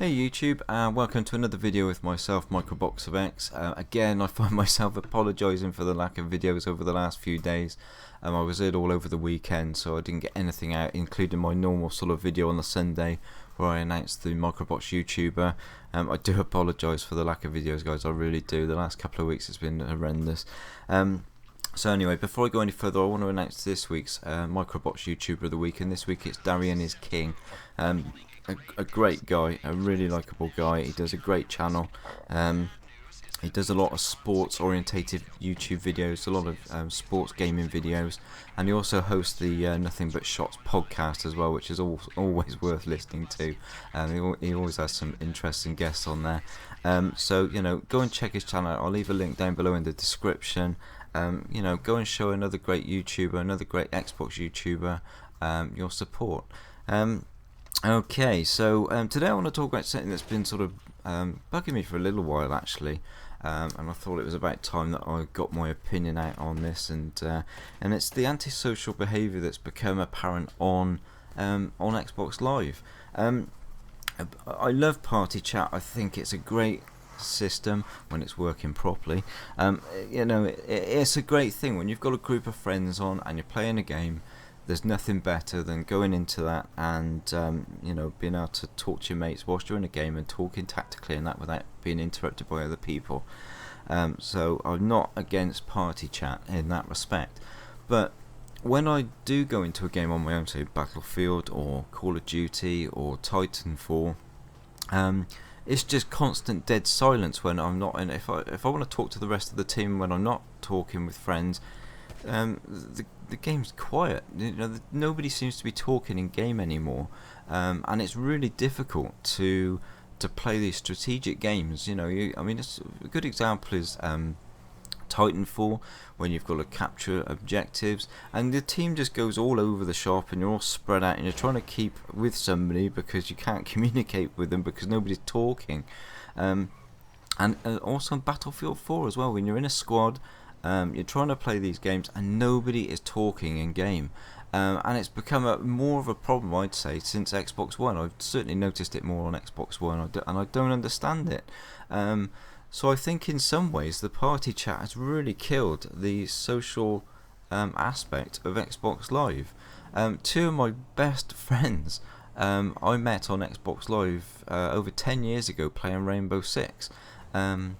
Hey YouTube, and welcome to another video with myself, Microbox of X. Again, I find myself apologising for the lack of videos over the last few days. I was ill all over the weekend, so I didn't get anything out, including my normal sort of video on the Sunday where I announced the Microbox YouTuber. I do apologise for the lack of videos, guys, I really do. The last couple of weeks it's been horrendous. So anyway, before I go any further, I want to announce this week's Microbox YouTuber of the week, and this week it's Darian is King. A great guy, a really likeable guy. He does a great channel. He does a lot of sports orientated YouTube videos, a lot of sports gaming videos, and he also hosts the Nothing But Shots podcast as well, which is always worth listening to. He always has some interesting guests on there. So go and check his channel. I'll leave a link down below in the description. Go and show another great YouTuber, another great Xbox YouTuber your support. Okay, so today I want to talk about something that's been sort of bugging me for a little while actually, and I thought it was about time that I got my opinion out on this, and it's the antisocial behaviour that's become apparent on Xbox Live. I love party chat. I think it's a great system when it's working properly. It's a great thing when you've got a group of friends on and you're playing a game. There's nothing better than going into that and being able to talk to your mates whilst you're in a game and talking tactically and that without being interrupted by other people. So I'm not against party chat in that respect, but when I do go into a game on my own, say Battlefield or Call of Duty or Titanfall, it's just constant dead silence when I'm not in. If I want to talk to the rest of the team when I'm not talking with friends, the game's quiet. Nobody seems to be talking in game anymore, and it's really difficult to play these strategic games. It's a good example is Titanfall, when you've got to capture objectives and the team just goes all over the shop and you're all spread out and you're trying to keep with somebody because you can't communicate with them because nobody's talking. And also in Battlefield 4 as well, when you're in a squad, you're trying to play these games and nobody is talking in game, and it's become more of a problem, I'd say, since Xbox One. I've certainly noticed it more on Xbox One, and I don't understand it. So I think in some ways the party chat has really killed the social aspect of Xbox Live. Two of my best friends I met on Xbox Live over 10 years ago playing Rainbow Six, and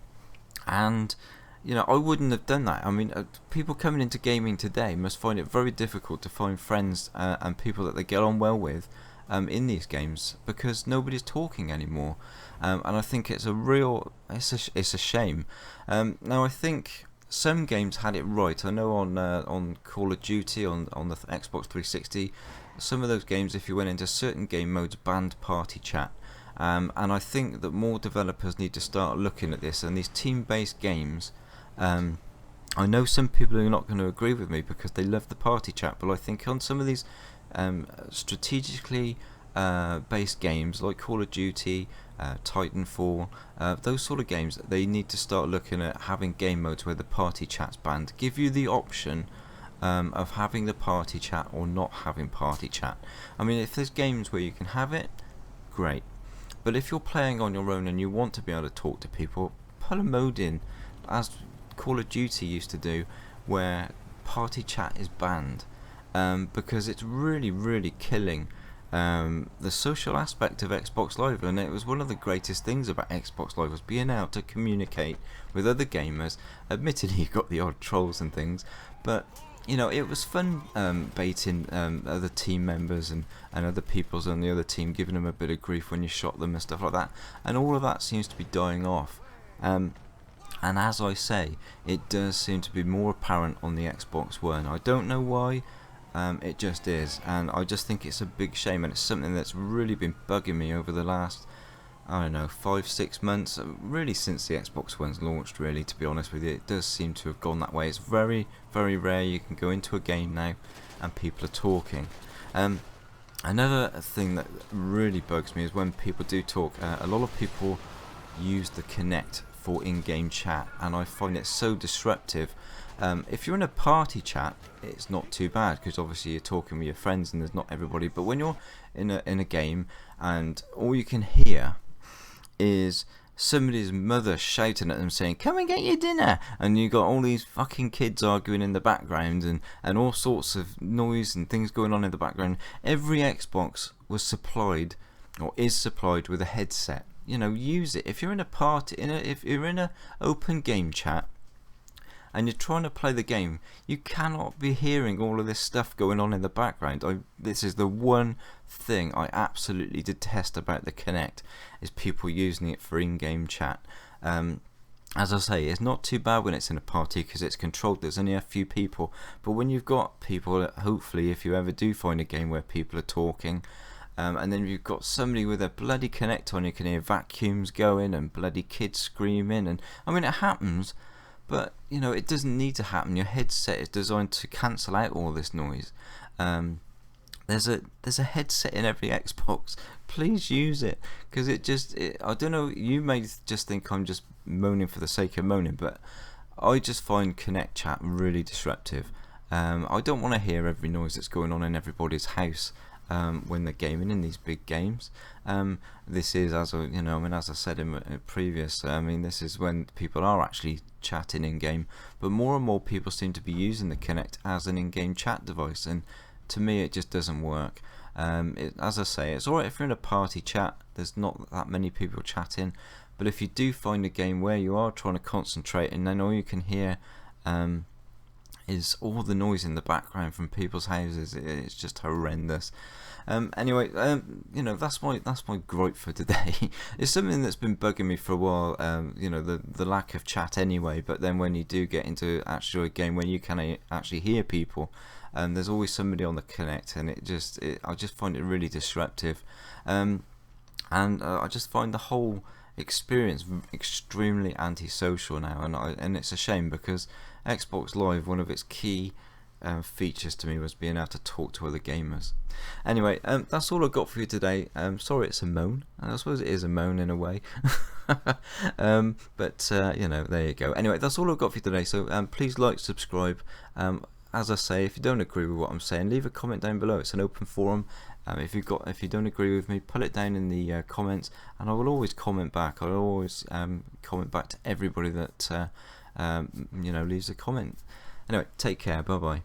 I wouldn't have done that. I mean, people coming into gaming today must find it very difficult to find friends and people that they get on well with in these games because nobody's talking anymore, and I think it's a shame. Now I think some games had it right. I know on Call of Duty on the Xbox 360, some of those games, if you went into certain game modes, banned party chat. And I think that more developers need to start looking at this and these team-based games. I know some people are not going to agree with me because they love the party chat, but I think on some of these strategically based games like Call of Duty, Titanfall, those sort of games, they need to start looking at having game modes where the party chat's banned. Give you the option of having the party chat or not having party chat. I mean, if there's games where you can have it, great. But if you're playing on your own and you want to be able to talk to people, put a mode in, as Call of Duty used to do, where party chat is banned, because it's really killing the social aspect of Xbox Live. And it was one of the greatest things about Xbox Live, was being able to communicate with other gamers. Admittedly, you got the odd trolls and things, but it was fun baiting other team members and other people's on the other team, giving them a bit of grief when you shot them and stuff like that. And all of that seems to be dying off. And as I say, it does seem to be more apparent on the Xbox One. I don't know why, it just is, and I just think it's a big shame, and it's something that's really been bugging me over the last, 5-6 months, really since the Xbox One's launched, really, to be honest with you. It does seem to have gone that way. It's very rare you can go into a game now and people are talking. Another thing that really bugs me is when people do talk, a lot of people use the Kinect for in-game chat, and I find it so disruptive. If you're in a party chat, it's not too bad because obviously you're talking with your friends and there's not everybody. But when you're in a game and all you can hear is somebody's mother shouting at them saying, "Come and get your dinner," and you got all these fucking kids arguing in the background, and all sorts of noise and things going on in the background. Every Xbox was supplied, or is supplied, with a headset. You know, use it. If you're in a party, if you're in a open game chat, and you're trying to play the game, you cannot be hearing all of this stuff going on in the background. This is the one thing I absolutely detest about the Kinect, is people using it for in-game chat. As I say, it's not too bad when it's in a party because it's controlled, there's only a few people, but when you've got people, hopefully if you ever do find a game where people are talking, and then you've got somebody with a bloody Kinect on, you can hear vacuums going and bloody kids screaming, and I mean, it happens. But, you know, it doesn't need to happen. Your headset is designed to cancel out all this noise. There's a headset in every Xbox. Please use it, because I don't know, you may just think I'm just moaning for the sake of moaning, but I just find Kinect chat really disruptive. I don't want to hear every noise that's going on in everybody's house when they're gaming in these big games. This is, as I said in previous, this is when people are actually chatting in game, but more and more people seem to be using the Kinect as an in-game chat device, and to me it just doesn't work. As I say, it's alright if you're in a party chat, there's not that many people chatting, but if you do find a game where you are trying to concentrate and then all you can hear is all the noise in the background from people's houses, it's just horrendous. Anyway, that's my gripe for today. It's something that's been bugging me for a while. The lack of chat anyway. But then when you do get into actually a game where you can actually hear people, there's always somebody on the Kinect, and I just find it really disruptive. I just find the whole experience extremely antisocial now, and it's a shame, because Xbox Live, one of its key features to me was being able to talk to other gamers. Anyway, that's all I've got for you today. Sorry it's a moan. I suppose it is a moan in a way. But there you go. Anyway, that's all I've got for you today, so please like, subscribe. As I say, if you don't agree with what I'm saying, leave a comment down below. It's an open forum. If you don't agree with me, put it down in the comments, and I will always comment back. I'll always comment back to everybody that leaves a comment. Anyway, take care. Bye bye.